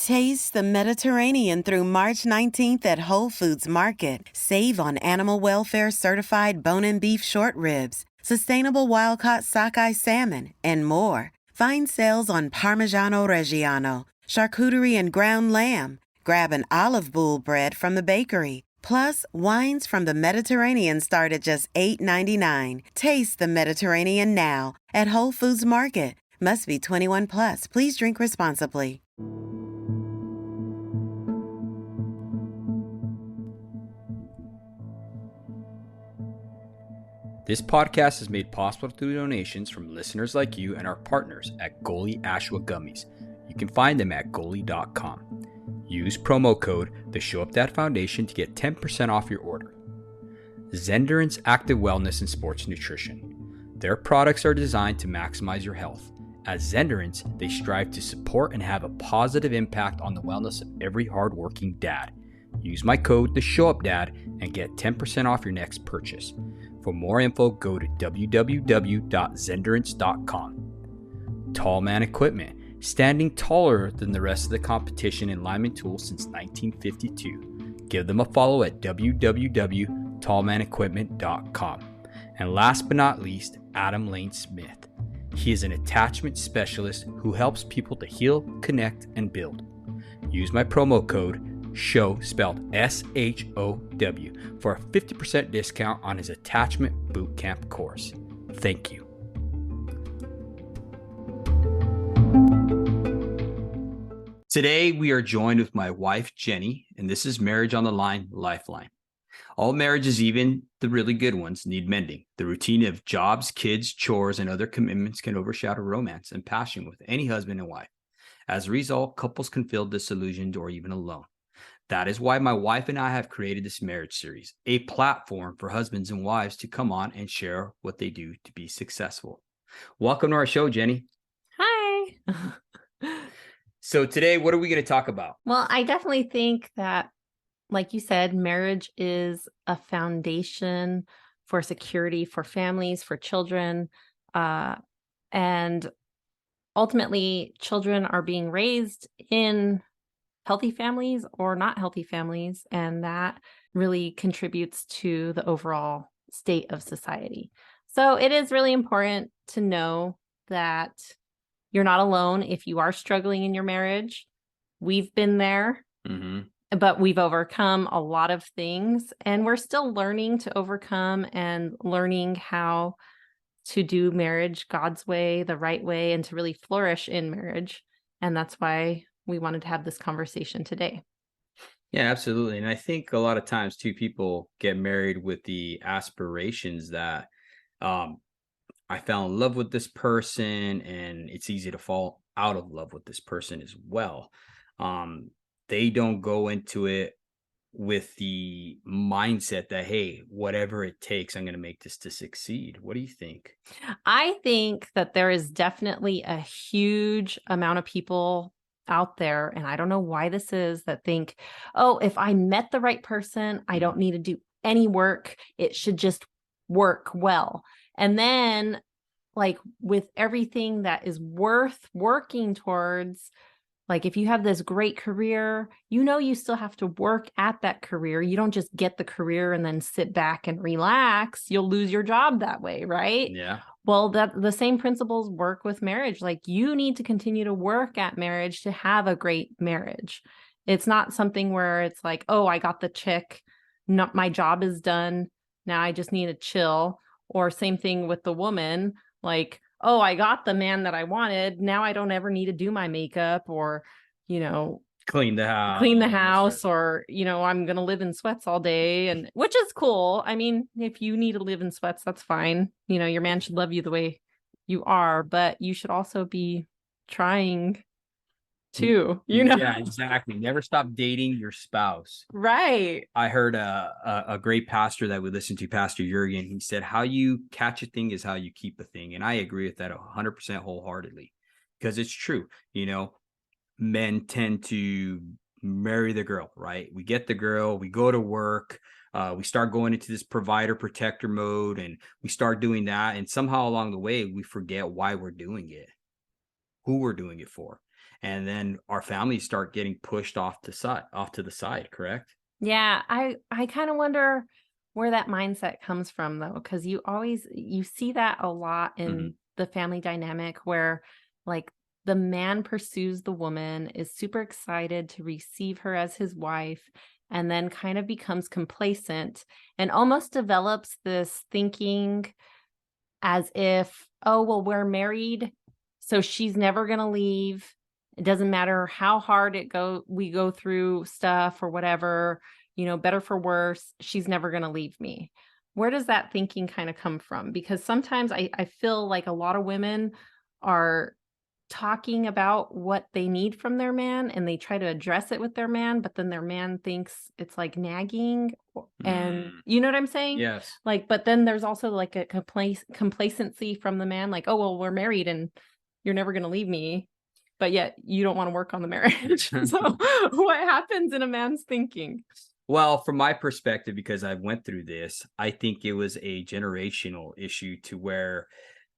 Taste the Mediterranean through March 19th at Whole Foods Market. Save on animal welfare certified bone and beef short ribs, sustainable wild-caught sockeye salmon, and more. Find sales on Parmigiano Reggiano, charcuterie and ground lamb. Grab an olive boule bread from the bakery. Plus, wines from the Mediterranean start at just $8.99. Taste the Mediterranean now at Whole Foods Market. Must be 21 plus. Please drink responsibly. This podcast is made possible through donations from listeners like you and our partners at Goalie Ashwa Gummies. You can find them at goalie.com. Use promo code The Show Up Dad Foundation to get 10% off your order. Zenderance Active Wellness and Sports Nutrition. Their products are designed to maximize your health. At Zenderance, they strive to support and have a positive impact on the wellness of every hardworking dad. Use my code The Show Up Dad and get 10% off your next purchase. For more info, go to www.zenderance.com. Tall Man Equipment. Standing taller than the rest of the competition in lineman tools since 1952. Give them a follow at www.tallmanequipment.com. And last but not least, Adam Lane Smith. He is an attachment specialist who helps people to heal, connect, and build. Use my promo code SHOW, spelled SHOW, for a 50% discount on his attachment bootcamp course. Thank you. Today, we are joined with my wife, Jennie, and this is Marriage on the Line Lifeline. All marriages, even the really good ones, need mending. The routine of jobs, kids, chores, and other commitments can overshadow romance and passion with any husband and wife. As a result, couples can feel disillusioned or even alone. That is why my wife and I have created this marriage series, a platform for husbands and wives to come on and share what they do to be successful. Welcome to our show, Jennie. Hi. So today, what are we going to talk about? Well, I definitely think that, like you said, marriage is a foundation for security for families, for children. And ultimately, children are being raised in healthy families or not healthy families. And that really contributes to the overall state of society. So it is really important to know that you're not alone if you are struggling in your marriage. We've been there, but we've overcome a lot of things, and we're still learning to overcome and learning how to do marriage God's way, the right way, and to really flourish in marriage. And that's why we wanted to have this conversation today. Yeah, absolutely. And I think a lot of times too, people get married with the aspirations that I fell in love with this person, and it's easy to fall out of love with this person as well. They don't go into it with the mindset that, hey, whatever it takes, I'm going to make this to succeed. What do you think? I think that there is definitely a huge amount of people out there, and I don't know why this is, that think, oh, if I met the right person, I don't need to do any work. It should just work well. And then, like, with everything that is worth working towards, like, if you have this great career, you still have to work at that career. You don't just get the career and then sit back and relax. You'll lose your job that way, right? Yeah. Well, the same principles work with marriage. Like, you need to continue to work at marriage to have a great marriage. It's not something where it's like, oh, I got the check. No, my job is done. Now I just need to chill. Or same thing with the woman, like, oh, I got the man that I wanted. Now I don't ever need to do my makeup or, clean the house, or, I'm going to live in sweats all day, and which is cool. I mean, if you need to live in sweats, that's fine. Your man should love you the way you are, but you should also be trying too, Yeah, exactly. Never stop dating your spouse. Right. I heard a great pastor that we listened to, Pastor Jurgen. He said, how you catch a thing is how you keep a thing. And I agree with that 100% wholeheartedly, because it's true. Men tend to marry the girl, right? We get the girl, we go to work, we start going into this provider protector mode, and we start doing that. And somehow along the way, we forget why we're doing it, who we're doing it for. and then our families start getting pushed off to the side, correct? Yeah, I kind of wonder where that mindset comes from though, because you see that a lot in the family dynamic where like the man pursues the woman, is super excited to receive her as his wife, and then kind of becomes complacent and almost develops this thinking as if, oh, well, we're married, so she's never gonna leave. It doesn't matter how hard we go through stuff or whatever, better for worse, she's never gonna leave me. Where does that thinking kind of come from? Because sometimes I feel like a lot of women are talking about what they need from their man and they try to address it with their man, but then their man thinks it's like nagging and you know what I'm saying? Yes. Like, but then there's also like a complacency from the man, like, oh, well, we're married and you're never going to leave me, but yet you don't want to work on the marriage. So what happens in a man's thinking? Well, from my perspective, because I went through this, I think it was a generational issue to where,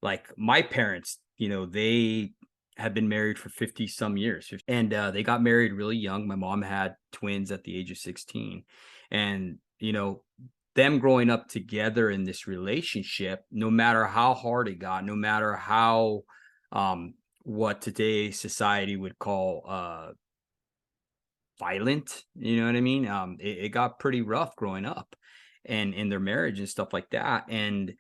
like, my parents, they had been married for 50 some years, and they got married really young. My mom had twins at the age of 16. And, them growing up together in this relationship, no matter how hard it got, no matter how, what today's society would call, violent, you know what I mean? It got pretty rough growing up and in their marriage and stuff like that. And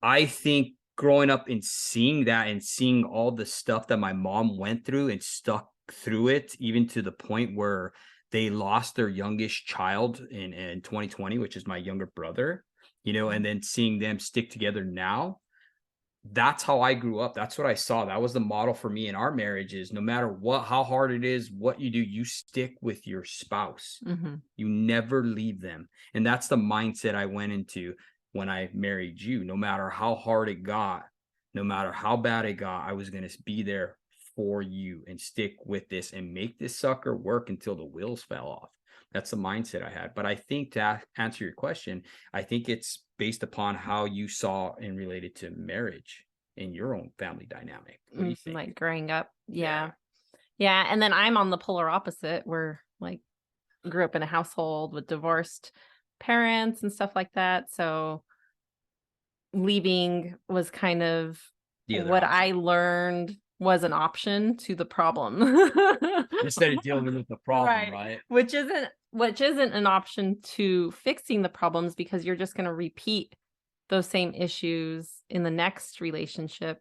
I think growing up and seeing that and seeing all the stuff that my mom went through and stuck through it, even to the point where they lost their youngest child in 2020, which is my younger brother, and then seeing them stick together now, that's how I grew up. That's what I saw. That was the model for me in our marriage is no matter how hard it is, what you do, you stick with your spouse. You never leave them. And that's the mindset I went into when I married you. No matter how hard it got, no matter how bad it got, I was going to be there for you and stick with this and make this sucker work until the wheels fell off. That's the mindset I had. But I think to answer your question, I think it's based upon how you saw and related to marriage in your own family dynamic. What do you think? Like growing up. Yeah. Yeah. And then I'm on the polar opposite where like grew up in a household with divorced parents and stuff like that. So leaving was kind of what option. I learned was an option to the problem. Instead of dealing with the problem, right? Which isn't an option to fixing the problems because you're just going to repeat those same issues in the next relationship.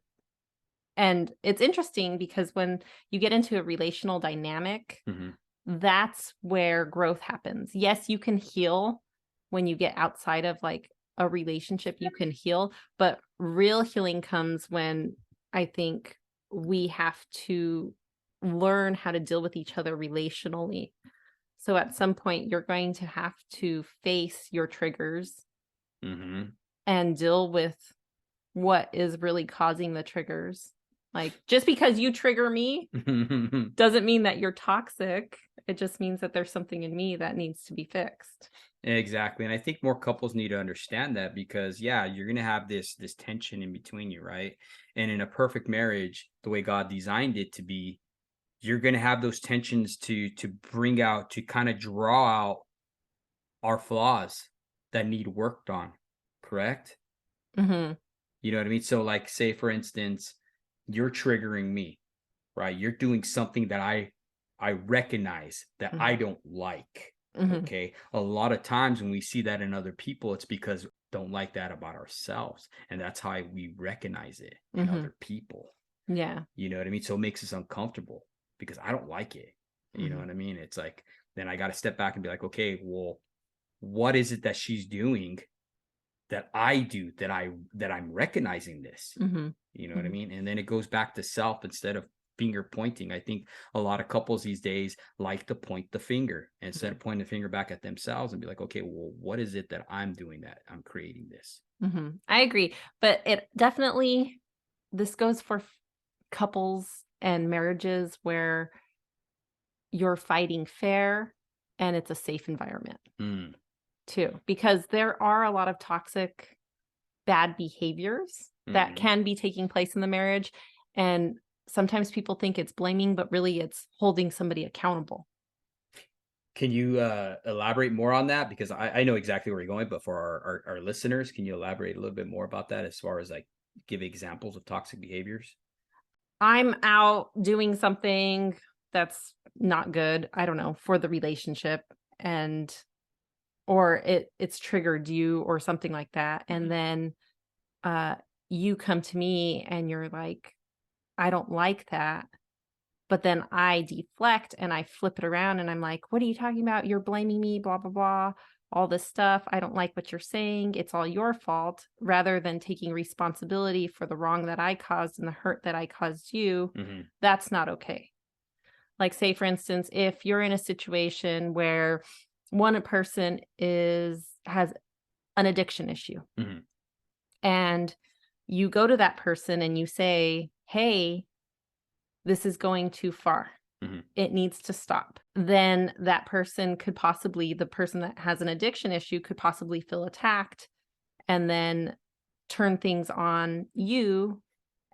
And it's interesting because when you get into a relational dynamic, that's where growth happens. Yes, you can heal when you get outside of like a relationship, you can heal, but real healing comes when I think we have to learn how to deal with each other relationally. So at some point, you're going to have to face your triggers and deal with what is really causing the triggers. Like, just because you trigger me doesn't mean that you're toxic. It just means that there's something in me that needs to be fixed. Exactly. And I think more couples need to understand that because, yeah, you're going to have this tension in between you, right? And in a perfect marriage, the way God designed it to be, you're going to have those tensions to bring out, to kind of draw out our flaws that need worked on, correct? You know what I mean? So like, say for instance, you're triggering me, right? You're doing something that I recognize that I don't like. Okay. A lot of times when we see that in other people, it's because we don't like that about ourselves. And that's how we recognize it in other people. Yeah. You know what I mean? So it makes us uncomfortable because I don't like it. You know what I mean? It's like, then I got to step back and be like, okay, well, what is it that she's doing that I do that I'm recognizing this? You know what I mean? And then it goes back to self instead of finger pointing. I think a lot of couples these days like to point the finger instead of pointing the finger back at themselves and be like, okay, well, what is it that I'm doing that I'm creating this? I agree. But it definitely, this goes for couples and marriages where you're fighting fair and it's a safe environment too, because there are a lot of toxic, bad behaviors that can be taking place in the marriage. And sometimes people think it's blaming, but really it's holding somebody accountable. Can you elaborate more on that? Because I know exactly where you're going, but for our listeners, can you elaborate a little bit more about that as far as like give examples of toxic behaviors? I'm out doing something that's not good, I don't know, for the relationship, and or it's triggered you or something like that. And then uh you come to me and you're like, I don't like that. But then I deflect and I flip it around and I'm like, what are you talking about? You're blaming me, blah, blah, blah, all this stuff. I don't like what you're saying. It's all your fault, rather than taking responsibility for the wrong that I caused and the hurt that I caused you. Mm-hmm. That's not okay. Like, say, for instance, if you're in a situation where one person has an addiction issue, Mm-hmm. and you go to that person and you say, hey, this is going too far. Mm-hmm. It needs to stop. Then that person could possibly, the person that has an addiction issue could possibly feel attacked and then turn things on you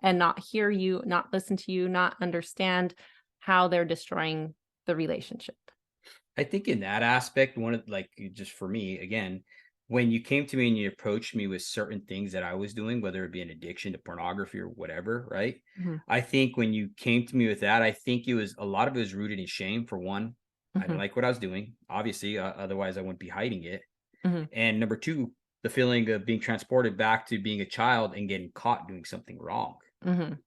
and not hear you, not listen to you, not understand how they're destroying the relationship. I think in that aspect, one of like just for me again, when you came to me and you approached me with certain things that I was doing, whether it be an addiction to pornography or whatever, right? Mhm. I think when you came to me with that, I think it was a lot of it was rooted in shame. For one, I didn't Mhm. like what I was doing, obviously, otherwise I wouldn't be hiding it. Mhm. And number two, the feeling of being transported back to being a child and getting caught doing something wrong. Mhm.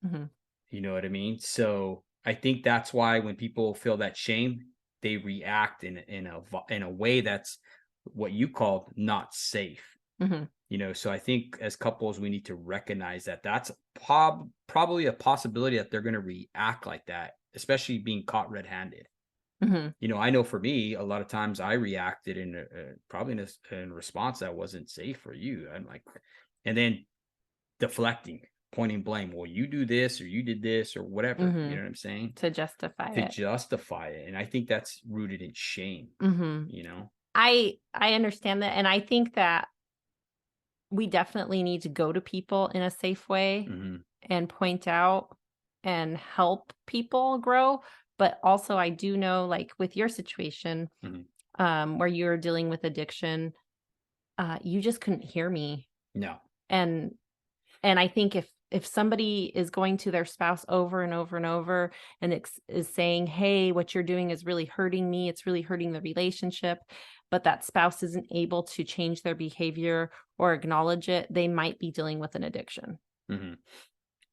Mhm. You know what I mean? So I think that's why when people feel that shame, they react in a way that's what you call not safe. Mhm. You know, so I think as couples we need to recognize that that's probably a possibility that they're going to react like that, especially being caught red-handed. Mhm. You know, I know for me, a lot of times I reacted in probably in a response that wasn't safe for you. I'm like, and then deflecting, pointing blame. Well, you do this or you did this or whatever. You know Mhm. what I'm saying? To justify To it. justify it. And I think that's rooted in shame, Mhm. you know? I understand that, and I think that we definitely need to go to people in a safe way Hmm. and point out and help people grow. But also, I do know, like with your situation, Hmm. where you're dealing with addiction, you just couldn't hear me. No. And and I think if somebody is going to their spouse over and over and over and is saying, "Hey, what you're doing is really hurting me. It's really hurting the relationship," but that spouse isn't able to change their behavior or acknowledge it, they might be dealing with an addiction. Hmm.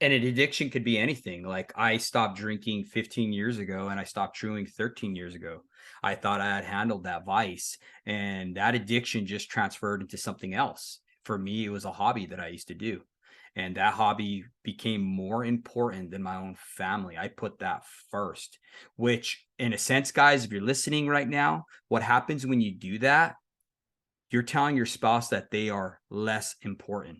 And an addiction could be anything. Like I stopped drinking 15 years ago and I stopped chewing 13 years ago. I thought I had handled that vice and that addiction just transferred into something else. For me, it was a hobby that I used to do. And that hobby became more important than my own family. I put that first, which in a sense, guys, if you're listening right now, what happens when you do that, you're telling your spouse that they are less important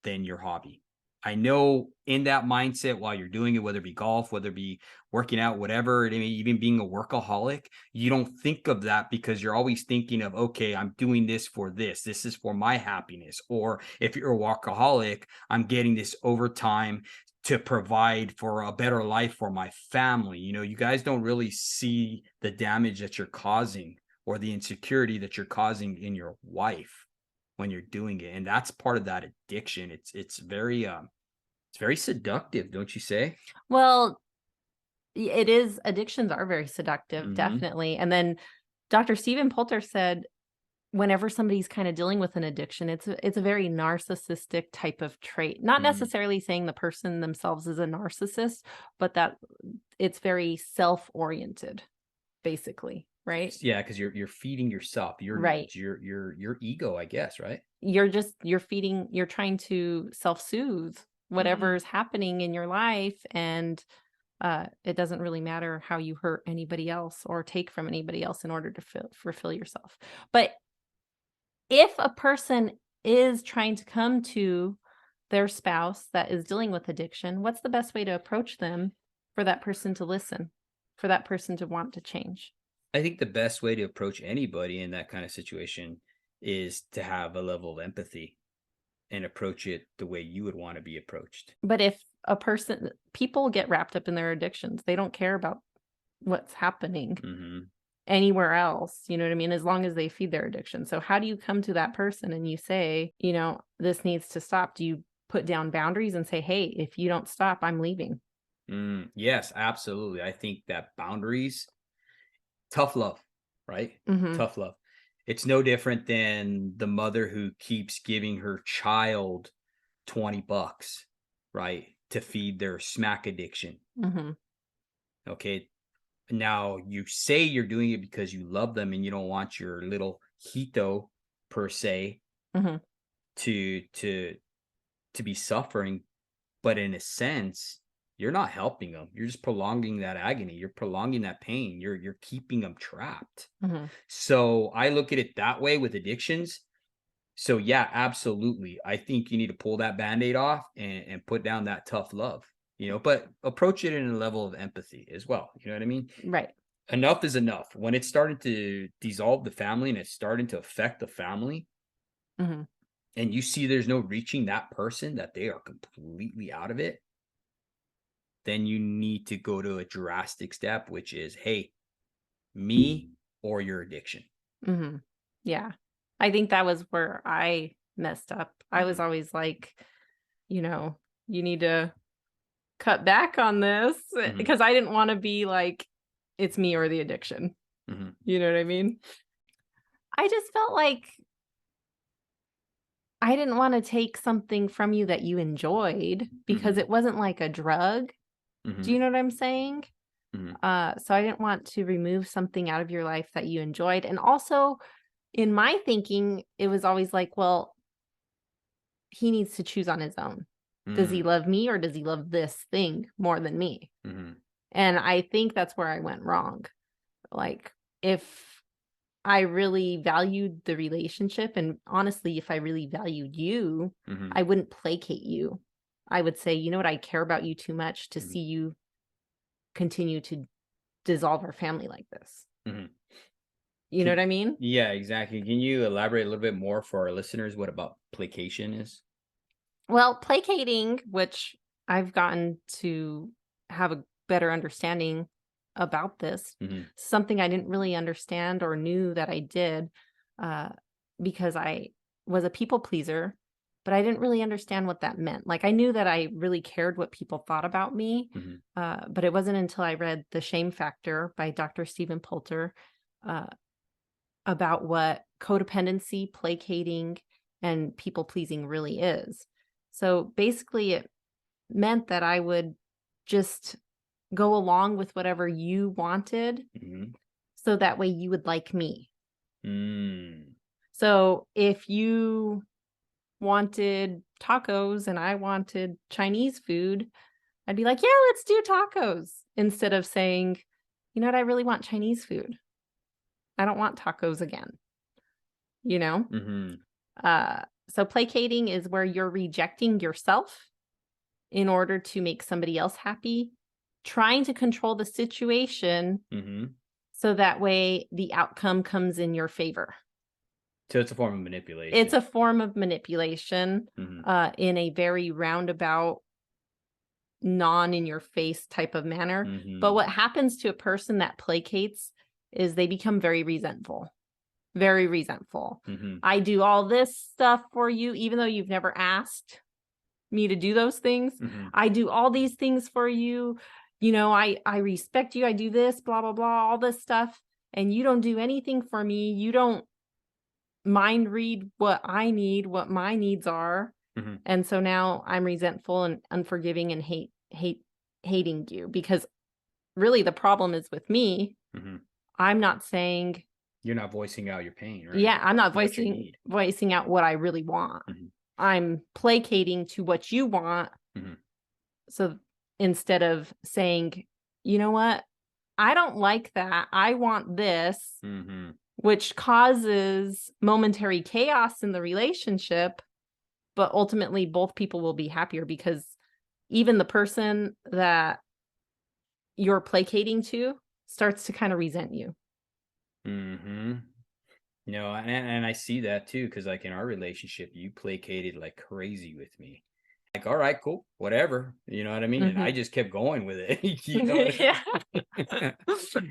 than your hobby. I know in that mindset while you're doing it, whether it be golf, whether it be working out, whatever, it may even being a workaholic, you don't think of that because you're always thinking of, okay, I'm doing this for this. This is for my happiness. Or if you're a workaholic, I'm getting this overtime to provide for a better life for my family. You know, you guys don't really see the damage that you're causing or the insecurity that you're causing in your wife when you're doing it, and that's part of that addiction. It's very seductive, don't you say? Well, it is, addictions are very seductive, Mhm. definitely. And then Dr. Stephen Poulter said whenever somebody's kind of dealing with an addiction, it's a very narcissistic type of trait. Not Mhm. necessarily saying the person themselves is a narcissist, but that it's very self-oriented, basically, right? Yeah, because you're feeding yourself, your Right. needs, your ego, I guess, right? You're trying to self-soothe whatever Mhm. is happening in your life, and it doesn't really matter how you hurt anybody else or take from anybody else in order to fulfill yourself. But if a person is trying to come to their spouse that is dealing with addiction, what's the best way to approach them for that person to listen, for that person to want to change? I think the best way to approach anybody in that kind of situation is to have a level of empathy. and approach it the way you would want to be approached. But if people get wrapped up in their addictions, they don't care about what's happening anywhere else. You know what I mean? As long as they feed their addiction. So how do you come to that person and you say, this needs to stop? Do you put down boundaries and say, hey, if you don't stop, I'm leaving? Yes, absolutely. I think that boundaries, tough love, right? Tough love. It's no different than the mother who keeps giving her child $20, right, to feed their smack addiction. Okay. Now you say you're doing it because you love them and you don't want your little hito per se to be suffering, but in a sense, you're not helping them. You're just prolonging that agony. You're prolonging that pain. You're keeping them trapped. So I look at it that way with addictions. So yeah, absolutely. I think you need to pull that Band-Aid off and put down that tough love, but approach it in a level of empathy as well. You know what I mean? Right. Enough is enough. When it's starting to dissolve the family and it's starting to affect the family, and you see there's no reaching that person, that they are completely out of it, then you need to go to a drastic step, which is, hey, me or your addiction. Yeah. I think that was where I messed up. I was always like, you need to cut back on this because I didn't want to be like, it's me or the addiction. You know what I mean? I just felt like I didn't want to take something from you that you enjoyed because it wasn't like a drug. Do you know what I'm saying? So I didn't want to remove something out of your life that you enjoyed. And also in my thinking, it was always like, well, he needs to choose on his own. Does he love me or does he love this thing more than me? And I think that's where I went wrong. Like, if I really valued the relationship, and honestly, if I really valued you, I wouldn't placate you. I would say, you know what, I care about you too much to see you continue to dissolve our family like this. You know what I mean? Yeah, exactly. Can you elaborate a little bit more for our listeners what about placation is? Well, placating, which I've gotten to have a better understanding about this, something I didn't really understand or knew that I did because I was a people pleaser, but I didn't really understand what that meant. Like, I knew that I really cared what people thought about me, but it wasn't until I read The Shame Factor by Dr. Stephen Poulter about what codependency, placating, and people pleasing really is. So basically, it meant that I would just go along with whatever you wanted so that way you would like me. So if you wanted tacos and I wanted Chinese food, I'd be like, yeah, let's do tacos, instead of saying, you know what, I really want Chinese food. I don't want tacos again. So placating is where you're rejecting yourself in order to make somebody else happy, trying to control the situation so that way the outcome comes in your favor. So it's a form of manipulation. It's a form of manipulation in a very roundabout, non-in-your-face type of manner. But what happens to a person that placates is they become very resentful. Very resentful. I do all this stuff for you, even though you've never asked me to do those things. I do all these things for you. I respect you. I do this, blah, blah, blah, all this stuff. And you don't do anything for me. You don't mind read what I need, what my needs are. And so now I'm resentful and unforgiving and hating you, because really the problem is with me. I'm not saying, you're not voicing out your pain, right? Yeah, I'm not voicing out what I really want. I'm placating to what you want. So instead of saying, you know what, I don't like that, I want this, which causes momentary chaos in the relationship, but ultimately both people will be happier, because even the person that you're placating to starts to kind of resent you. And I see that too, because like in our relationship, you placated like crazy with me. Like, all right, cool, whatever. You know what I mean? And I Mhm. just kept going with it. You know what Yeah. I mean?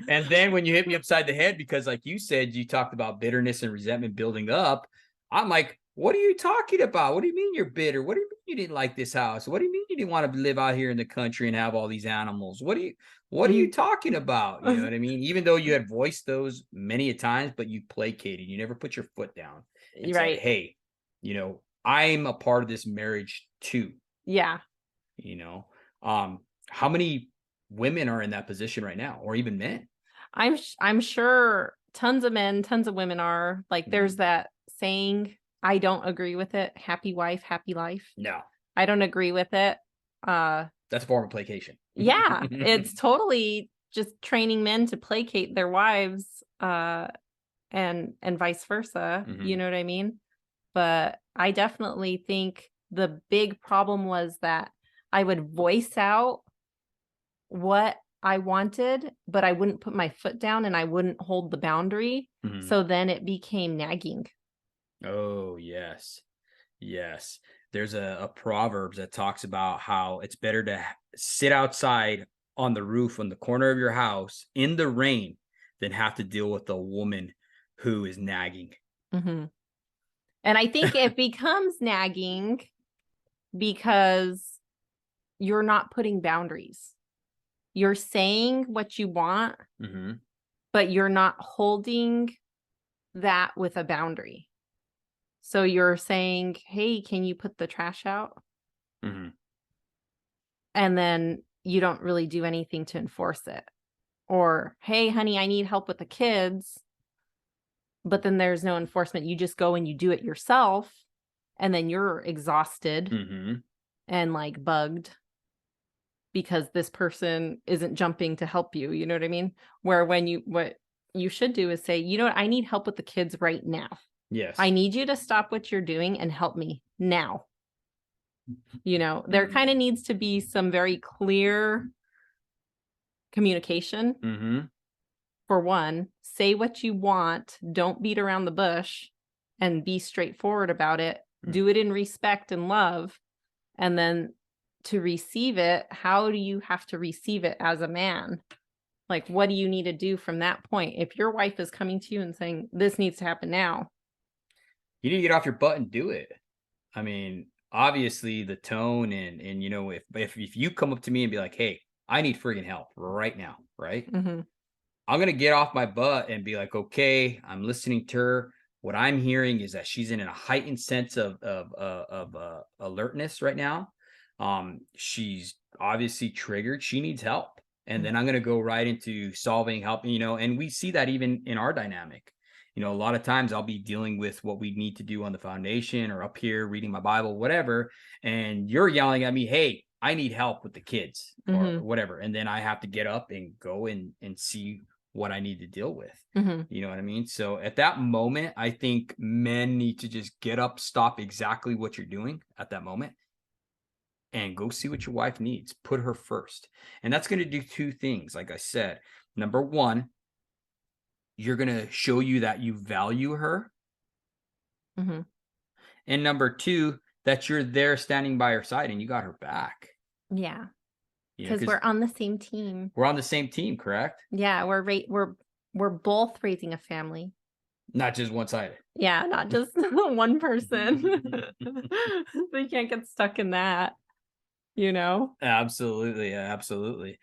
And then when you hit me upside the head, because like you said, you talked about bitterness and resentment building up. I'm like, what are you talking about? What do you mean you're bitter? What do you mean you didn't like this house? What do you mean you didn't want to live out here in the country and have all these animals? What are you Mhm. talking about? You know what I mean? Even though you had voiced those many a times, but you placated. You never put your foot down and said, Right. hey, I'm a part of this marriage too. Yeah. You know, um, how many women are in that position right now, or even men? I'm sure tons of men, tons of women are. Like, there's Mhm. that saying, I don't agree with it, happy wife, happy life. No, I don't agree with it. Uh, that's a form of placation. yeah, it's totally just training men to placate their wives, and vice versa, you Mhm. know what I mean? But I definitely think the big problem was that I would voice out what I wanted, but I wouldn't put my foot down and I wouldn't hold the boundary. Mhm. So then it became nagging. Oh, yes. Yes. There's a proverb that talks about how it's better to sit outside on the roof on the corner of your house in the rain than have to deal with a woman who is nagging. Mhm. And I think it becomes nagging because you're not putting boundaries. You're saying what you want, Mhm. but you're not holding that with a boundary. So you're saying, "Hey, can you put the trash out?" Mhm. And then you don't really do anything to enforce it. Or, "Hey, honey, I need help with the kids." But then there's no enforcement. You just go and you do it yourself, and then you're exhausted Mhm. and, like, bugged because this person isn't jumping to help you, you know what I mean? Where what you should do is say, "You know what? I need help with the kids right now. I Yes. need you to stop what you're doing and help me now." There Mhm. kinda needs to be some very clear communication. Mhm. For one, say what you want, don't beat around the bush, and be straightforward about it. Mm. Do it in respect and love, and then to receive it, how do you have to receive it as a man? Like, what do you need to do from that point? If your wife is coming to you and saying, "This needs to happen now." You need to get off your butt and do it. I mean, obviously the tone and if you come up to me and be like, "Hey, I need friggin' help right now," right? Mhm, I'm gonna get off my butt and be like, "Okay, I'm listening to her. What I'm hearing is that she's in a heightened sense of alertness right now. She's obviously triggered. She needs help." And mm, then I'm gonna go right into solving, helping, and we see that even in our dynamic. A lot of times I'll be dealing with what we need to do on the foundation or up here reading my Bible, whatever, and you're yelling at me, "Hey, I need help with the kids," or mhm, whatever. And then I have to get up and go and see what I need to deal with. mhm. You know what I mean? So at that moment, I think men need to just get up, stop exactly what you're doing at that moment, and go see what your wife needs. Put her first. And that's going to do two things. Like I said, number one, you're going to show you that you value her. Mhm. And number two, that you're there standing by her side and you got her back. Yeah, because Because we're on the same team. we're on the same team, correct? Yeah, we're both raising a family. Not just one sided. Yeah, not just one person. So you can't get stuck in that, you know? Absolutely, absolutely.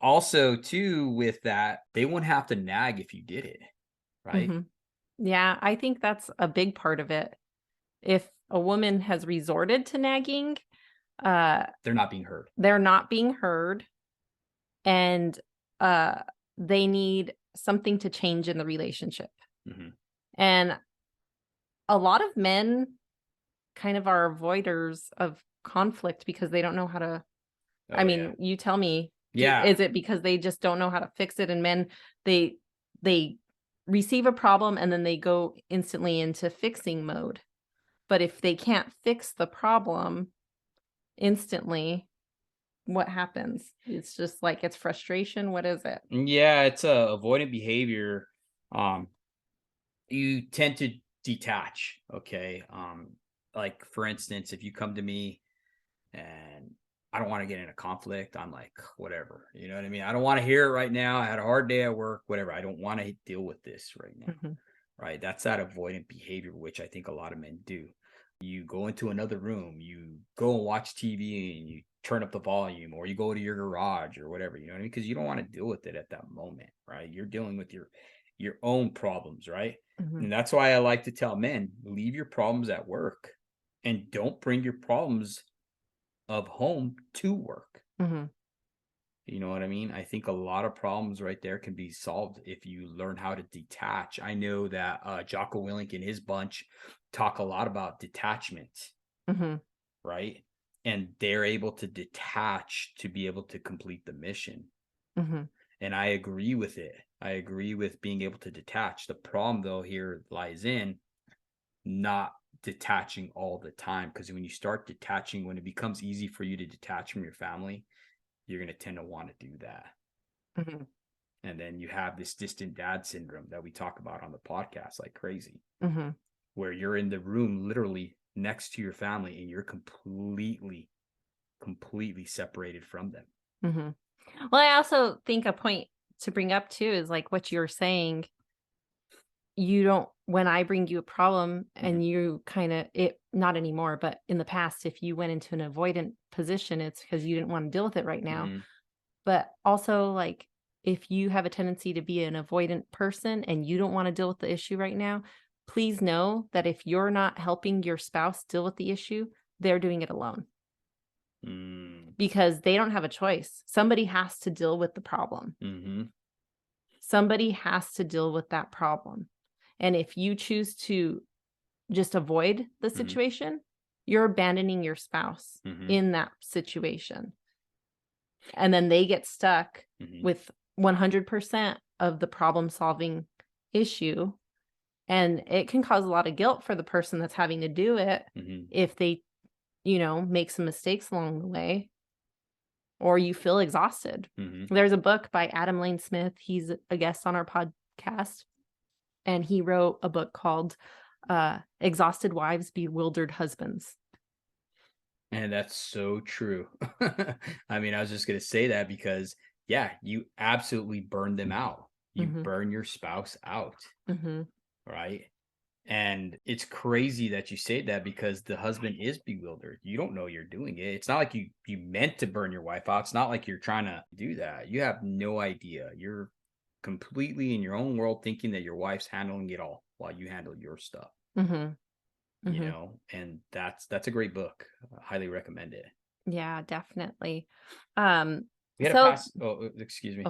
Also, too, with that, they won't have to nag if you did it, right? Mhm. Yeah, I think that's a big part of it. If a woman has resorted to nagging, uh, They're not being heard. they're not being heard, and, uh, they need something to change in the relationship. Mhm. And a lot of men kind of are avoiders of conflict because they don't know how to. I Oh, yeah. mean, you tell me, Yeah. is it because they just don't know how to fix it? And men, they they receive a problem and then they go instantly into fixing mode. But if they can't fix the problem instantly, what happens? It's just like it's frustration. What is it? Yeah, it's a avoidant behavior. Um, you tend to detach. Okay. Like for instance, if you come to me and I don't want to get in a conflict, I'm like, whatever. You know what I mean? I don't want to hear it right now. I had a hard day at work, whatever. I don't want to deal with this right now. Mhm. Right. That's that avoidant behavior, which I think a lot of men do. You go into another room, you go and watch TV and you turn up the volume, or you go to your garage or whatever, you know what I mean? Because you don't want to deal with it at that moment, right? You're dealing with your own problems, right? Mhm. And that's why I like to tell men, leave your problems at work and don't bring your problems of home to work. Mhm. You know what I mean? I think a lot of problems right there can be solved if you learn how to detach. I know that Jocko Willink and his bunch talk a lot about detachment, Mhm. right? And they're able to detach to be able to complete the mission. Mhm. And I agree with it. I agree with being able to detach. The problem, though, here lies in not detaching all the time. Because when you start detaching, when it becomes easy for you to detach from your family, you're going to tend to want to do that. Mhm. And then you have this distant dad syndrome that we talk about on the podcast like crazy, Mhm. where you're in the room literally next to your family and you're completely separated from them. Mhm. Well, I also think a point to bring up too is like what you're saying. You don't, when I bring you a problem and you kind of, it, not anymore, but in the past, if you went into an avoidant position, it's because you didn't want to deal with it right now. Mm-hmm. But also, like, if you have a tendency to be an avoidant person and you don't want to deal with the issue right now, please know that if you're not helping your spouse deal with the issue, they're doing it alone because they don't have a choice. Somebody has to deal with the problem. Mm-hmm. Somebody has to deal with that problem. And if you choose to just avoid the situation, you're abandoning your spouse in that situation. And then they get stuck with 100% of the problem solving issue. And it can cause a lot of guilt for the person that's having to do it if they, make some mistakes along the way, or you feel exhausted. There's a book by Adam Lane Smith. He's a guest on our podcast. And he wrote a book called Exhausted Wives, Bewildered Husbands. And that's so true. I mean, I was just going to say that because, yeah, you absolutely burn them out. You burn your spouse out, right? And it's crazy that you say that because the husband is bewildered. You don't know you're doing it. It's not like you meant to burn your wife out. It's not like you're trying to do that. You have no idea. You're completely in your own world thinking that your wife's handling it all while you handle your stuff. You know, and that's a great book. I highly recommend it. Yeah, definitely. We had a past excuse me.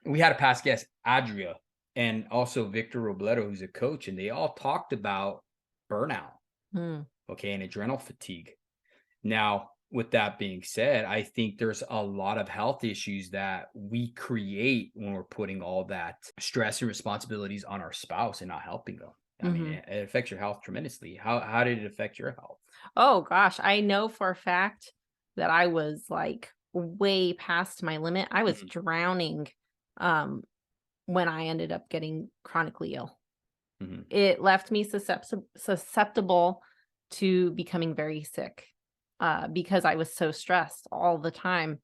We had a past guest, Adria, and also Victor Robledo, who's a coach, and they all talked about burnout, okay, and adrenal fatigue. Now, with that being said, I think there's a lot of health issues that we create when we're putting all that stress and responsibilities on our spouse and not helping them. I mean, it affects your health tremendously. How did it affect your health? Oh gosh, I know for a fact that I was like way past my limit. I was drowning when I ended up getting chronically ill. It left me susceptible to becoming very sick because I was so stressed all the time.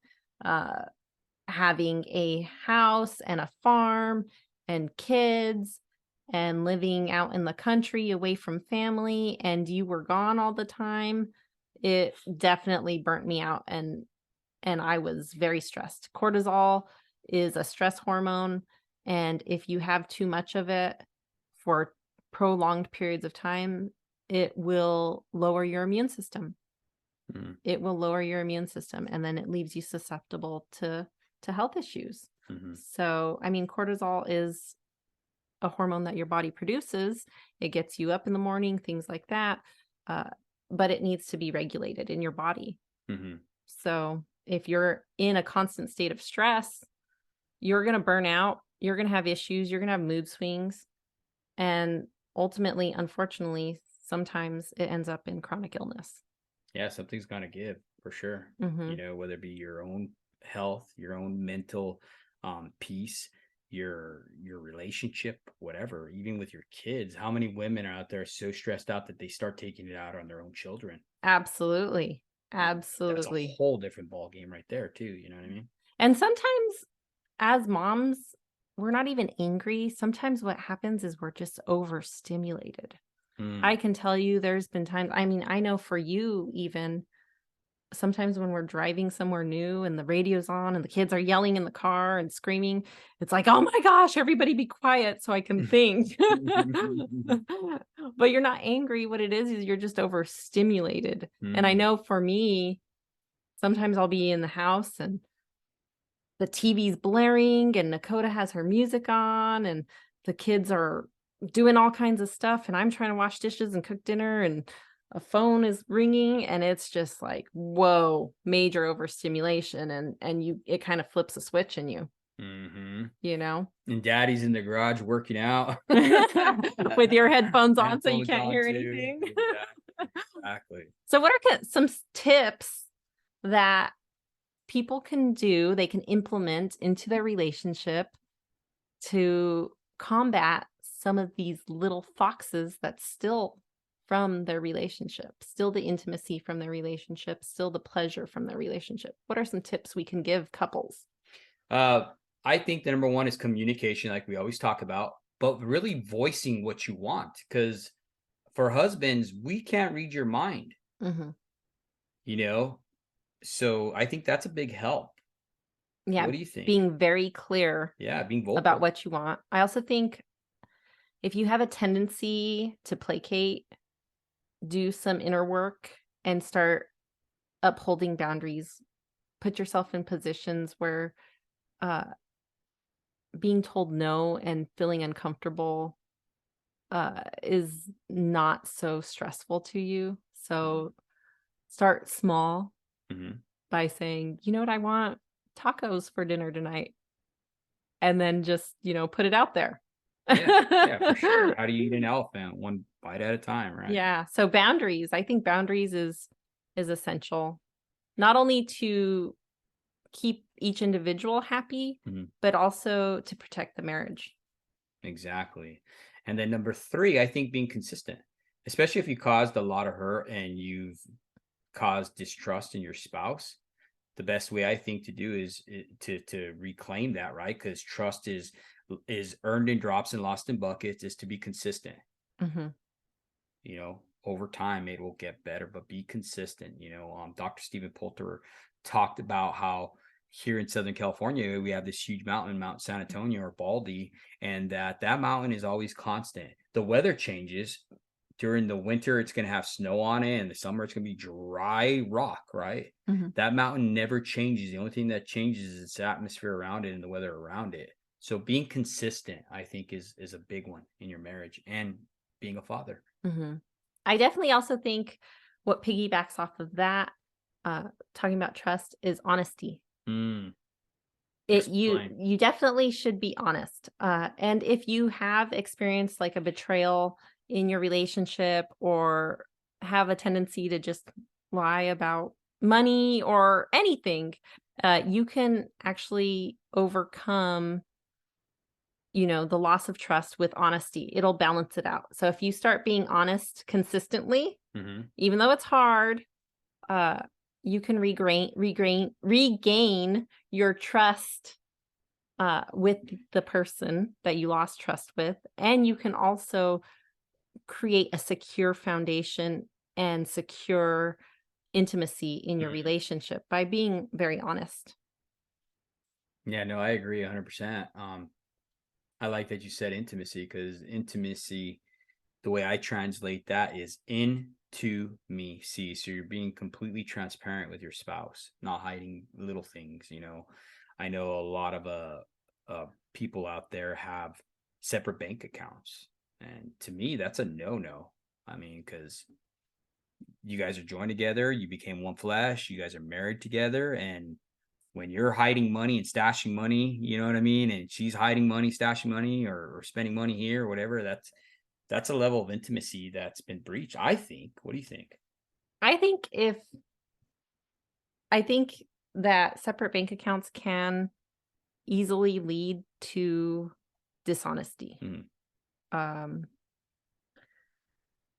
Having a house and a farm and kids and living out in the country away from family, and you were gone all the time, it definitely burnt me out, and I was very stressed. Cortisol is a stress hormone, and if you have too much of it for prolonged periods of time, it will lower your immune system. It will lower your immune system, and then it leaves you susceptible to health issues. So, I mean, cortisol is a hormone that your body produces. It gets you up in the morning, things like that. But it needs to be regulated in your body. So if you're in a constant state of stress, you're going to burn out. You're going to have issues. You're going to have mood swings. And ultimately, unfortunately, sometimes it ends up in chronic illness. Yeah, something's going to give for sure. You know, whether it be your own health, your own mental peace, your relationship, whatever, even with your kids. How many women are out there so stressed out that they start taking it out on their own children? Absolutely. That's a Absolutely. whole different ball game right there too. You know what I mean? And sometimes as moms, we're not even angry. Sometimes what happens is we're just overstimulated. I can tell you there's been times, I mean, I know for you even, sometimes when we're driving somewhere new and the radio's on and the kids are yelling in the car and screaming, it's like, oh my gosh, everybody be quiet so I can think. But you're not angry. What it is you're just overstimulated. And I know for me, sometimes I'll be in the house and the TV's blaring and Nakota has her music on and the kids are doing all kinds of stuff and I'm trying to wash dishes and cook dinner and a phone is ringing and it's just like, whoa, major overstimulation and it kind of flips a switch in you, you know? And daddy's in the garage working out With your headphones on so you Headphones can't on hear too. anything. Exactly. So what are some tips that people can do, they can implement into their relationship to combat some of these little foxes that's still from their relationship, still the intimacy from their relationship, still the pleasure from their relationship? What are some tips we can give couples? I think the number one is communication, like we always talk about, but really voicing what you want. Because for husbands, we can't read your mind, you know? So I think that's a big help. Yeah, What do you think? being very clear being vocal about what you want. I also think if you have a tendency to placate, do some inner work and start upholding boundaries. Put yourself in positions where being told no and feeling uncomfortable is not so stressful to you. So start small by saying, you know what, I want tacos for dinner tonight. And then just, put it out there. Yeah, for sure. How do you eat an elephant? One bite at a time, right? Yeah. So boundaries. I think boundaries is essential, not only to keep each individual happy, but also to protect the marriage. Exactly. And then number three, I think being consistent, especially if you caused a lot of hurt and you've caused distrust in your spouse. The best way I think to do is to reclaim that, right? Because trust is earned in drops and lost in buckets, is to be consistent. Over time it will get better, but be consistent. Dr. Stephen Poulter talked about how here in Southern California we have this huge mountain, Mount San Antonio or Baldy, and that mountain is always constant. The weather changes. During the winter it's going to have snow on it, and the summer it's going to be dry rock, right? That mountain never changes. The only thing that changes is its atmosphere around it and the weather around it. So being consistent, I think, is a big one in your marriage, and being a father. I definitely also think what piggybacks off of that, talking about trust, is honesty. You definitely should be honest. And if you have experienced like a betrayal in your relationship or have a tendency to just lie about money or anything, you can actually overcome the loss of trust with honesty. It'll balance it out. So if you start being honest consistently, even though it's hard, you can regain your trust with the person that you lost trust with. And you can also create a secure foundation and secure intimacy in your relationship by being very honest. Yeah, no, I agree 100%. I like that you said intimacy, because intimacy, the way I translate that is into me. See, so you're being completely transparent with your spouse, not hiding little things. I know a lot of people out there have separate bank accounts, and to me, that's a no. I mean, because you guys are joined together, you became one flesh, you guys are married together, and when you're hiding money and stashing money, you know what I mean? And she's hiding money, stashing money, or spending money here or whatever, that's a level of intimacy that's been breached, I think. What do you think? I think that separate bank accounts can easily lead to dishonesty. Mhm. Um,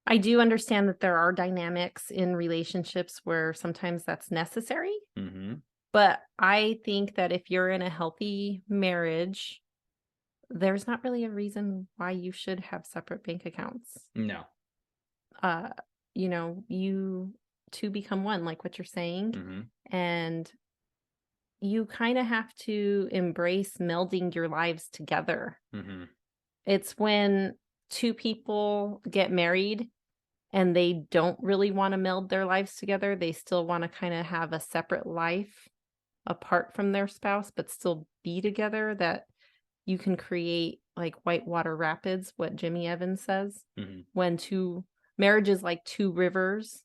I do understand that there are dynamics in relationships where sometimes that's necessary, Mhm. but I think that if you're in a healthy marriage, there's not really a reason why you should have separate bank accounts. No. Uh, you two become one, like what you're saying, Mhm. and you kind of have to embrace melding your lives together. Mhm. It's when two people get married and they don't really want to meld their lives together. They still want to kind of have a separate life apart from their spouse, but still be together, that you can create like whitewater rapids, what Jimmy Evans says, Mhm. when two marriages like two rivers,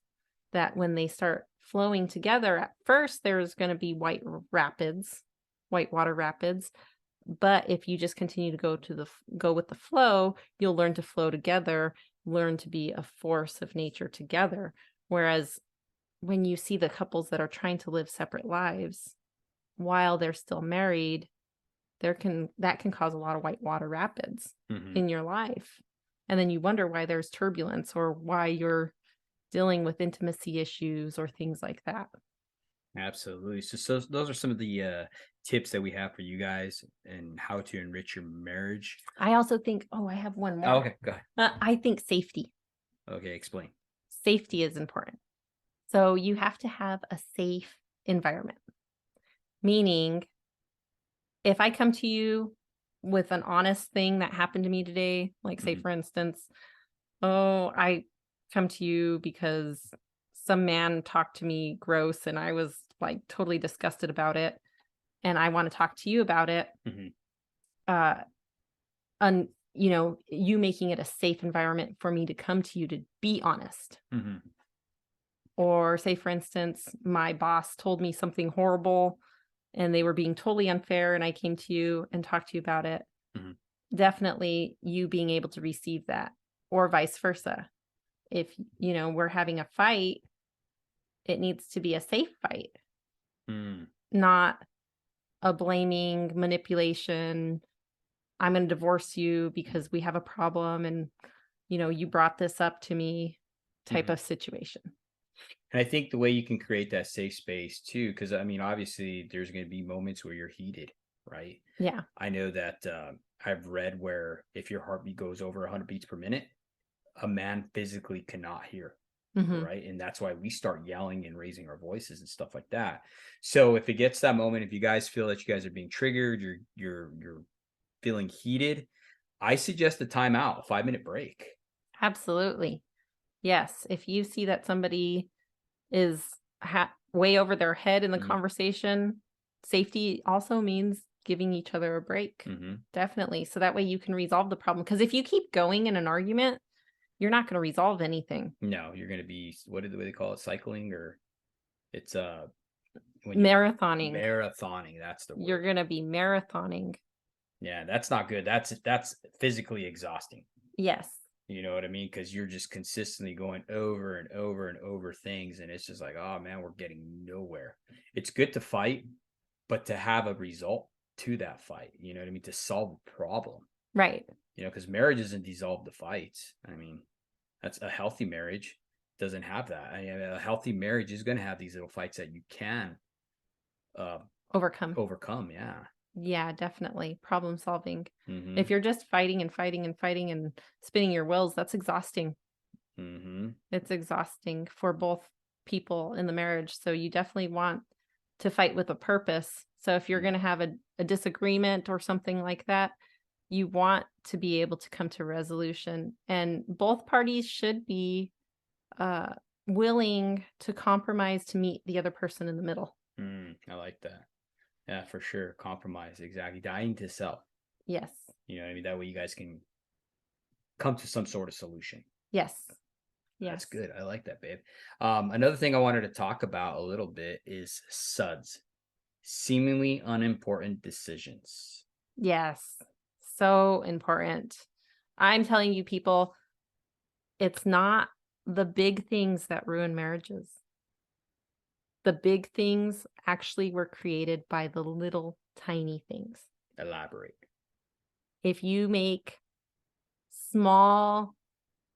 that when they start flowing together, at first there's going to be whitewater rapids. But if you just continue to go with the flow, you'll learn to flow together, learn to be a force of nature together. Whereas when you see the couples that are trying to live separate lives while they're still married, that can cause a lot of whitewater rapids Mhm. in your life. And then you wonder why there's turbulence or why you're dealing with intimacy issues or things like that. Absolutely. So those are some of the tips that we have for you guys and how to enrich your marriage. I also think, I have one Oh, more. okay, go ahead. I think safety. Okay, explain. Safety is important. So you have to have a safe environment, meaning if I come to you with an honest thing that happened to me today, like say, Mhm. for instance, I come to you because some man talked to me gross and I was like totally disgusted about it. And I want to talk to you about it. Mhm. Uh, you making it a safe environment for me to come to you to be honest. Mhm. Or say, for instance, my boss told me something horrible and they were being totally unfair and I came to you and talked to you about it. Mhm. Definitely you being able to receive that, or vice versa. If, we're having a fight, it needs to be a safe fight, Mm. not a blaming, manipulation. I'm going to divorce you because we have a problem and, you brought this up to me type Mhm. of situation. And I think the way you can create that safe space too, because I mean, obviously, there's going to be moments where you're heated, right? Yeah. I know that I've read where if your heartbeat goes over 100 beats per minute, a man physically cannot hear, Hmm. right? And that's why we start yelling and raising our voices and stuff like that. So if it gets that moment, if you guys feel that you guys are being triggered, you're feeling heated, I suggest a timeout, a 5-minute break. Absolutely. Yes. If you see that somebody is way over their head in the Mhm. conversation, safety also means giving each other a break. Mhm. Definitely. So that way you can resolve the problem. Because if you keep going in an argument, you're not going to resolve anything. No, you're going to be, what did they call it, cycling, or it's when you Marathoning. marathoning, that's the You're word. going to be marathoning. Yeah, that's not good. That's physically exhausting. Yes. You know what I mean? Because you're just consistently going over and over and over things, and it's just like, oh man, we're getting nowhere. It's good to fight, but to have a result to that fight, you know what I mean? To solve a problem, Right. because marriage doesn't dissolve the fights. I mean, that's a healthy marriage doesn't have that. I mean, a healthy marriage is going to have these little fights that you can uh, Overcome. overcome. Yeah. Yeah, definitely. Problem solving. Mm-hmm. If you're just fighting and fighting and fighting and spinning your wheels, that's exhausting. Mm-hmm. It's exhausting for both people in the marriage. So you definitely want to fight with a purpose. So if you're going to have a disagreement or something like that, you want to be able to come to resolution. And both parties should be uh, willing to compromise to meet the other person in the middle. I like that. Yeah, for sure. Compromise. Exactly. Dying to self. Yes. You know what I mean? That way you guys can come to some sort of solution. Yes. That's Yes. good. I like that, babe. Another thing I wanted to talk about a little bit is SUDs, seemingly unimportant decisions. Yes. So important. I'm telling you, people, it's not the big things that ruin marriages. The big things actually were created by the little tiny things. Elaborate. if you make small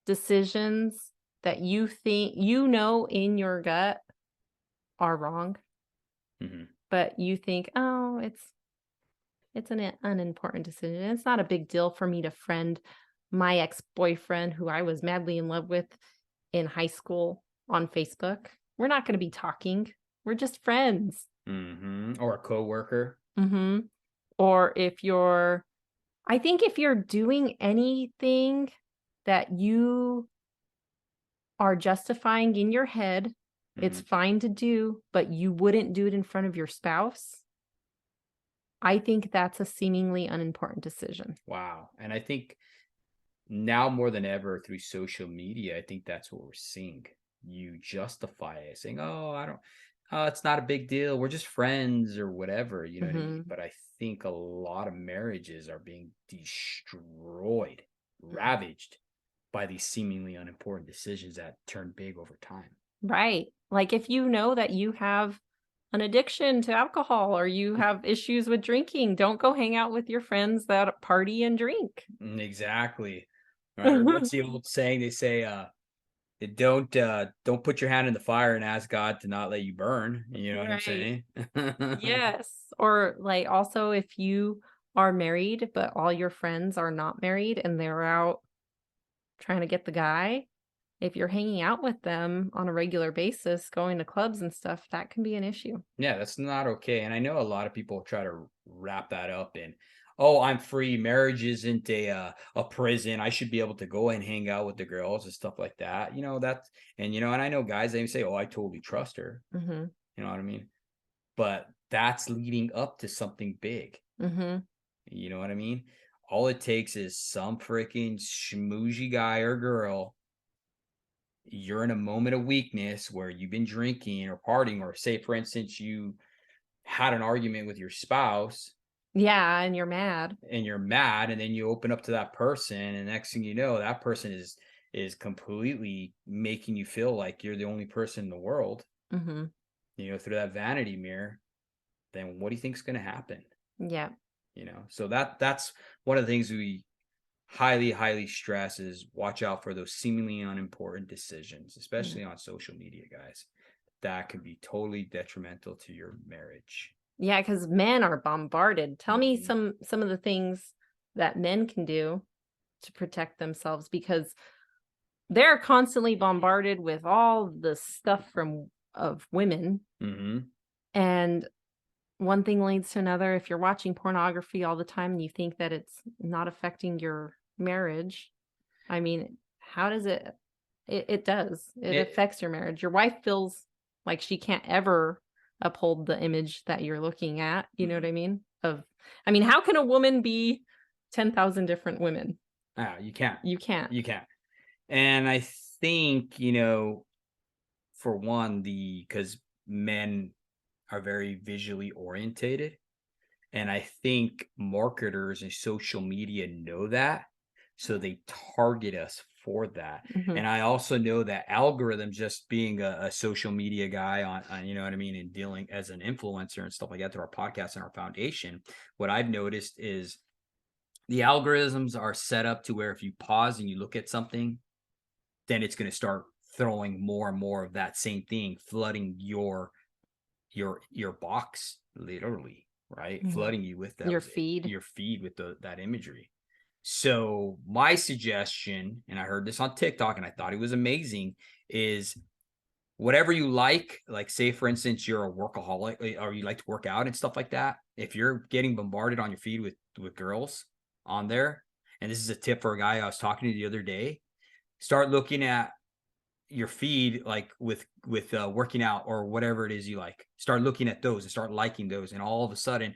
decisions that you think in your gut are wrong, but you think, oh, it's an unimportant decision. It's not a big deal for me to friend my ex-boyfriend who I was madly in love with in high school on Facebook. We're not going to be talking. We're just friends. Or a coworker. Or I think if you're doing anything that you are justifying in your head, it's fine to do, but you wouldn't do it in front of your spouse. I think that's a seemingly unimportant decision. Wow. And I think now more than ever through social media, I think that's what we're seeing. You justify it saying, oh, it's not a big deal. We're just friends or whatever, you know what I mean? But I think a lot of marriages are being destroyed, ravaged by these seemingly unimportant decisions that turn big over time. Right. Like if you know that you have an addiction to alcohol or you have issues with drinking, don't go hang out with your friends that party and drink. Exactly. Right. What's the old saying? They say, don't put your hand in the fire and ask God to not let you burn. You know what I'm saying? Yes. Or like also if you are married, but all your friends are not married and they're out trying to get the guy, if you're hanging out with them on a regular basis, going to clubs and stuff, that can be an issue. Yeah, that's not okay. And I know a lot of people try to wrap that up in, oh, I'm free. Marriage isn't a prison. I should be able to go and hang out with the girls and stuff like that. And I know guys, they say, oh, I totally trust her. You know what I mean? But that's leading up to something big. You know what I mean? All it takes is some freaking schmoozy guy or girl. You're in a moment of weakness where you've been drinking or partying, or say, for instance, you had an argument with your spouse. Yeah, and you're mad. And then you open up to that person, and next thing you know, that person is completely making you feel like you're the only person in the world. Through that vanity mirror. Then what do you think is going to happen? Yeah. So that's one of the things we highly stress is watch out for those seemingly unimportant decisions, especially on social media, guys. That can be totally detrimental to your marriage. Yeah, because men are bombarded. Tell me some of the things that men can do to protect themselves, because they're constantly bombarded with all the stuff of women. And one thing leads to another. If you're watching pornography all the time and you think that it's not affecting your marriage, I mean, how does it does. It affects your marriage. Your wife feels like she can't ever uphold the image that you're looking at. You know what I mean? How can a woman be 10,000 different women? You can't. You can't. And I think, for one, because men are very visually orientated. And I think marketers and social media know that. So they target us for that. And I also know that algorithms, just being a social media guy on, you know what I mean, and dealing as an influencer and stuff like that through our podcast and our foundation, what I've noticed is the algorithms are set up to where if you pause and you look at something, then it's going to start throwing more and more of that same thing, flooding your box, literally, right? Flooding you with that, your feed with that imagery. So my suggestion, and I heard this on TikTok and I thought it was amazing, is whatever you like say for instance, you're a workaholic or you like to work out and stuff like that. If you're getting bombarded on your feed with girls on there, and this is a tip for a guy I was talking to the other day, start looking at your feed with working out or whatever it is you like. Start looking at those and start liking those, and all of a sudden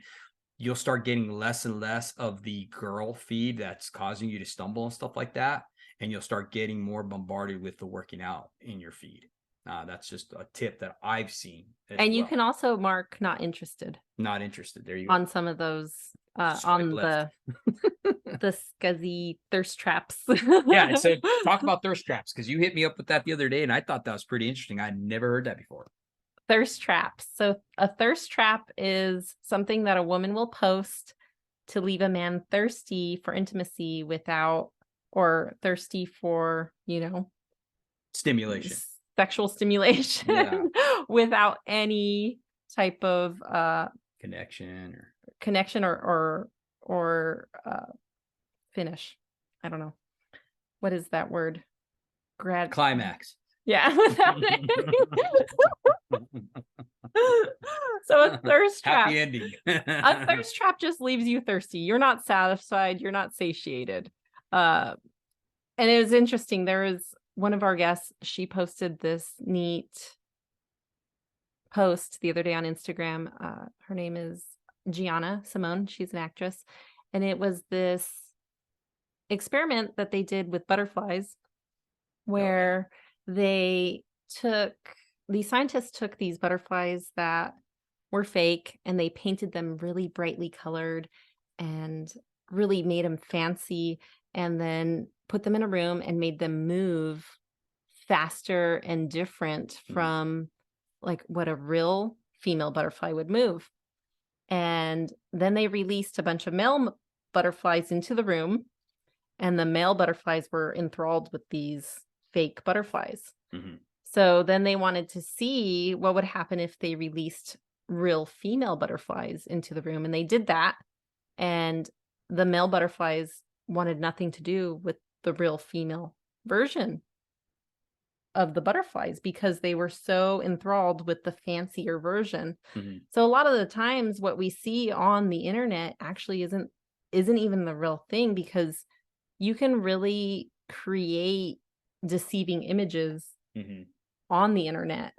you'll start getting less and less of the girl feed that's causing you to stumble and stuff like that, and you'll start getting more bombarded with the working out in your feed. That's just a tip that I've seen. And you can also mark not interested. There you go. On some of those on left. the scuzzy thirst traps. Yeah, so talk about thirst traps, because you hit me up with that the other day and I thought that was pretty interesting. I'd never heard that before. Thirst traps. So a thirst trap is something that a woman will post to leave a man thirsty for intimacy without, or thirsty for, Stimulation. sexual stimulation Yeah. without any type of Connection or finish. I don't know. What is that word? climax. Yeah. So a thirst trap. Happy ending. A thirst trap just leaves you thirsty. You're not satisfied. You're not satiated. And it was interesting. There was one of our guests, she posted this neat post the other day on Instagram. Her name is Gianna Simone. She's an actress. And it was this experiment that they did with butterflies where these scientists took these butterflies that were fake and they painted them really brightly colored and really made them fancy, and then put them in a room and made them move faster and different from like what a real female butterfly would move. And then they released a bunch of male butterflies into the room, and the male butterflies were enthralled with these fake butterflies. So then they wanted to see what would happen if they released real female butterflies into the room. And they did that. And the male butterflies wanted nothing to do with the real female version of the butterflies because they were so enthralled with the fancier version. So a lot of the times what we see on the internet actually isn't even the real thing, because you can really create deceiving images on the internet,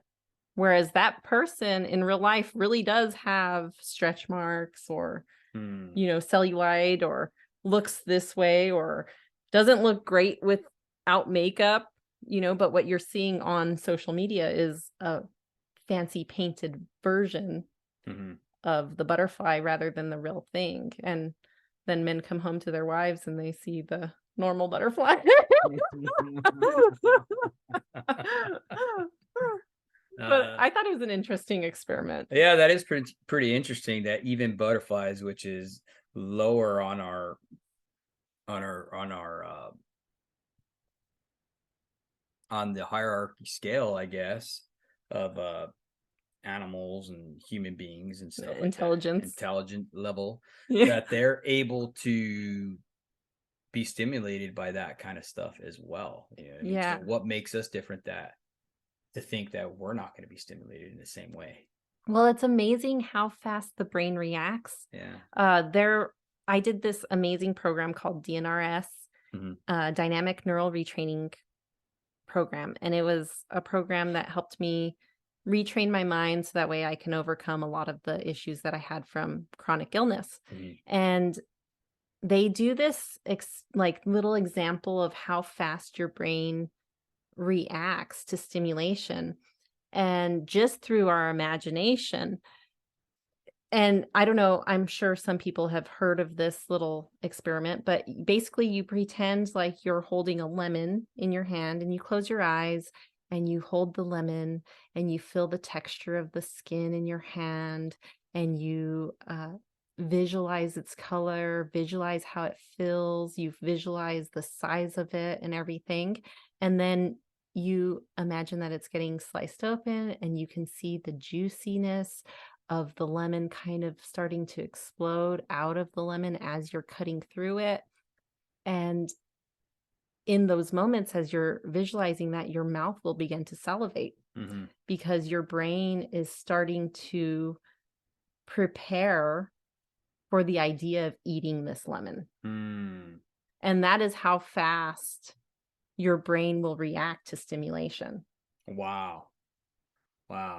whereas that person in real life really does have stretch marks or cellulite, or looks this way, or doesn't look great without makeup, but what you're seeing on social media is a fancy painted version of the butterfly rather than the real thing. And then men come home to their wives and they see the normal butterfly. But I thought it was an interesting experiment. Yeah, that is pretty interesting, that even butterflies, which is lower on our on the hierarchy scale, I guess, of animals and human beings and stuff, Intelligence, like that, intelligent level, yeah, that they're able to be stimulated by that kind of stuff as well. Yeah. So what makes us different to think that we're not going to be stimulated in the same way? Well, it's amazing how fast the brain reacts. Yeah. I did this amazing program called DNRS, Dynamic Neural Retraining Program. And it was a program that helped me retrain my mind so that way I can overcome a lot of the issues that I had from chronic illness. And they do this like little example of how fast your brain reacts to stimulation, and just through our imagination. And I don't know, I'm sure some people have heard of this little experiment, but basically you pretend like you're holding a lemon in your hand, and you close your eyes and you hold the lemon and you feel the texture of the skin in your hand, and you visualize its color, visualize how it feels, you visualize the size of it and everything. And then you imagine that it's getting sliced open, and you can see the juiciness of the lemon kind of starting to explode out of the lemon as you're cutting through it. And in those moments, as you're visualizing that, your mouth will begin to salivate because your brain is starting to prepare for the idea of eating this lemon. And that is how fast your brain will react to stimulation. Wow.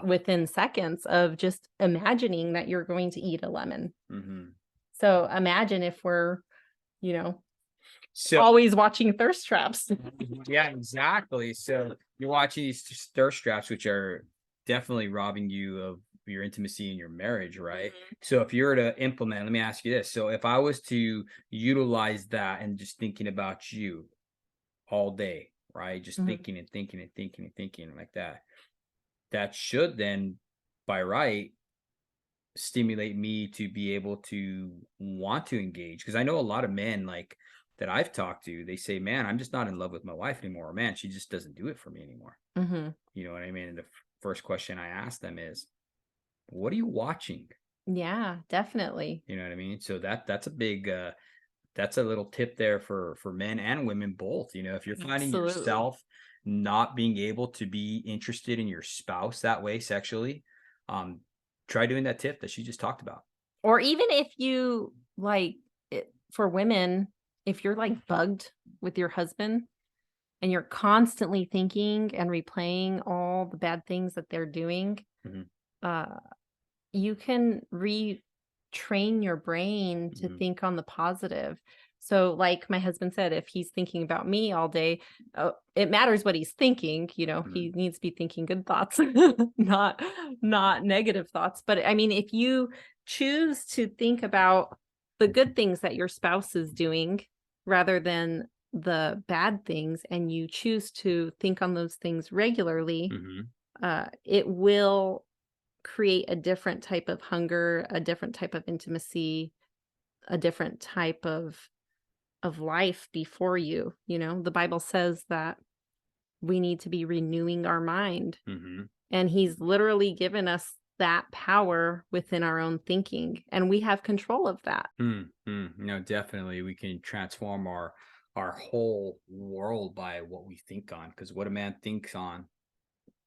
Within seconds of just imagining that you're going to eat a lemon. So imagine if we're, always watching thirst traps. Yeah, exactly. So you're watching these thirst traps, which are definitely robbing you of your intimacy in your marriage, right? So if you were to implement, let me ask you this. So if I was to utilize that and just thinking about you all day, right? Just thinking and thinking and thinking and thinking like that. That should then, by right, stimulate me to be able to want to engage. Because I know a lot of men like that I've talked to, they say, man, I'm just not in love with my wife anymore. Or, man, she just doesn't do it for me anymore. Mm-hmm. You know what I mean? And the first question I ask them is, what are you watching? Yeah, definitely. You know what I mean? So that's a big that's a little tip there for men and women both. You know, if you're finding Absolutely. yourself not being able to be interested in your spouse that way sexually, um, try doing that tip that she just talked about. Or even if you like for women, if you're like bugged with your husband and you're constantly thinking and replaying all the bad things that they're doing, Mhm, uh, you can retrain your brain to mhm, think on the positive. So, like my husband said, if he's thinking about me all day, it matters what he's thinking. mhm, He needs to be thinking good thoughts, not negative thoughts. But I mean, if you choose to think about the good things that your spouse is doing rather than the bad things, and you choose to think on those things regularly, mhm, it will create a different type of hunger, a different type of intimacy, a different type of life before you. The Bible says that we need to be renewing our mind, mhm. and he's literally given us that power within our own thinking, and we have control of that. No, definitely we can transform our whole world by what we think on. Because what a man thinks on,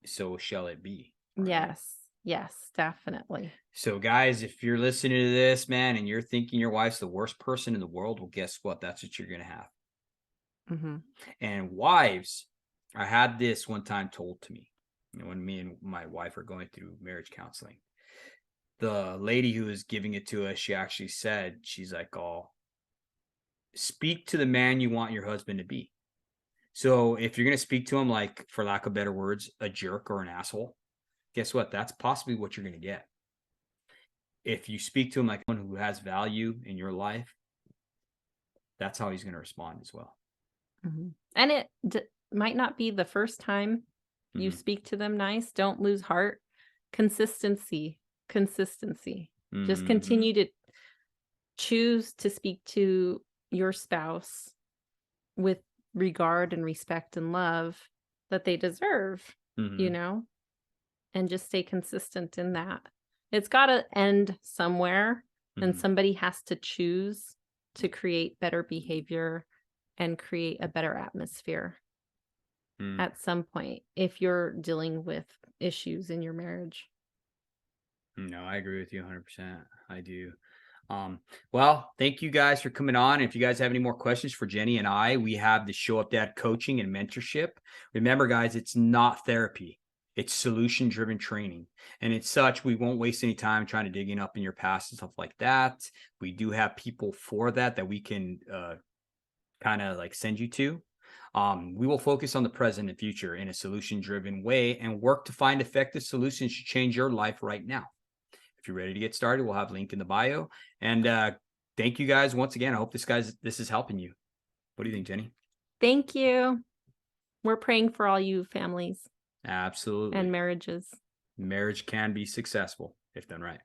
so shall it be. Right. Yes. Yes, definitely. So, guys, if you're listening to this, man, and you're thinking your wife's the worst person in the world, well, guess what? That's what you're going to have. Mhm. And wives, I had this one time told to me, when me and my wife are going through marriage counseling. The lady who was giving it to us, she actually said, she's like, oh, speak to the man you want your husband to be. So if you're going to speak to him like, for lack of better words, a jerk or an asshole, guess what? That's possibly what you're going to get. If you speak to him like one who has value in your life, that's how he's going to respond as well. Mhm. And it might not be the first time you Mm-hmm. speak to them nice. Don't lose heart. Consistency, consistency. Just Mm-hmm. continue to choose to speak to your spouse with regard and respect and love that they deserve, you Mm-hmm. know, and just stay consistent in that. It's got to end somewhere, and Mm-hmm. somebody has to choose to create better behavior and create a better atmosphere Mm. at some point if you're dealing with issues in your marriage. No, I agree with you 100%. I do. Um, well, thank you guys for coming on. If you guys have any more questions for Jennie and I, we have the Show Up Dad coaching and mentorship. Remember, guys, it's not therapy. It's solution driven training. And it's such, we won't waste any time trying to dig in up in your past and stuff like that. We do have people for that we can kind of like send you to. We will focus on the present and future in a solution driven way and work to find effective solutions to change your life right now. If you're ready to get started, we'll have a link in the bio. And thank you guys once again. I hope this is helping you. What do you think, Jennie? Thank you. We're praying for all you families Absolutely. and marriages. Marriage can be successful if done right.